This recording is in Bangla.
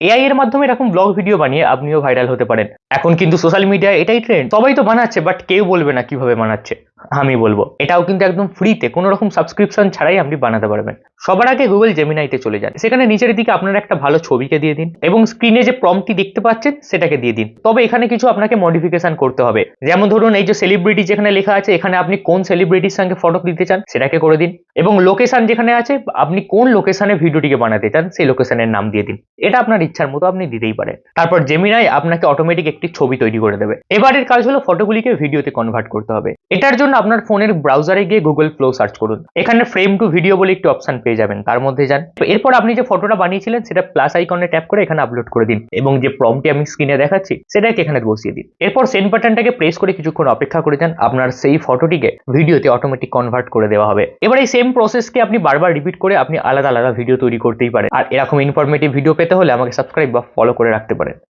এআই এর মাধ্যমে এরকম ব্লগ ভিডিও বানিয়ে আপনিও ভাইরাল হতে পারেন। এখন কিন্তু সোশ্যাল মিডিয়ায় এটাই ট্রেন্ড, সবাই তো বানাচ্ছে, বাট কেউ বলবে না কিভাবে বানাচ্ছে, আমি বলবো। এটাও কিন্তু একদম ফ্রিতে, কোনো রকম সাবস্ক্রিপশন ছাড়াই আপনি বানাতে পারবেন। সবার আগে গুগল জেমিনাইতে চলে যান, সেখানে নিচের দিকে আপনার একটা ভালো ছবিকে দিয়ে দিন এবং স্ক্রিনে যে প্রম্পটটি দেখতে পাচ্ছেন সেটাকে দিয়ে দিন। তবে এখানে কিছু আপনাকে মডিফিকেশন করতে হবে, যেমন ধরুন এই যে সেলিব্রিটি যেখানে লেখা আছে, এখানে আপনি কোন সেলিব্রিটির সঙ্গে ফটো দিতে চান সেটাকে করে দিন, এবং লোকেশন যেখানে আছে আপনি কোন লোকেশনে ভিডিওটিকে বানাতে চান সেই লোকেশনের নাম দিয়ে দিন। এটা আপনার ইচ্ছার মতো আপনি দিতেই পারেন। তারপর জেমিনাই আপনাকে অটোমেটিক একটি ছবি তৈরি করে দেবে। এবারের কাজ হলো ফটোগুলিকে ভিডিওতে কনভার্ট করতে হবে। এটার জন্য আপনার ফোনের ব্রাউজারে গিয়ে গুগল ফ্লো সার্চ করুন, এখানে ফ্রেম টু ভিডিও বলে একটি অপশন পেয়ে যাবেন, তার মধ্যে যান। এরপর আপনি যে ফটোটা বানিয়েছিলেন সেটা প্লাস আইকনে ট্যাপ করে এখানে আপলোড করে দিন, এবং যে প্রম্পটটি আমি স্ক্রিনে দেখাচ্ছি সেটাকে এখানে বসিয়ে দিন। এরপর সেন্ড বাটনটাকে প্রেস করে কিছুক্ষণ অপেক্ষা করে যান, আপনার সেই ফটোটিকে ভিডিওতে অটোমেটিক কনভার্ট করে দেওয়া হবে। এবার এই সেম প্রসেসকে আপনি বারবার রিপিট করে আপনি আলাদা আলাদা ভিডিও তৈরি করতেই পারেন। আর এরকম ইনফরমেটিভ ভিডিও পেতে হলে আমাকে সাবস্ক্রাইব বা ফলো করে রাখতে পারেন।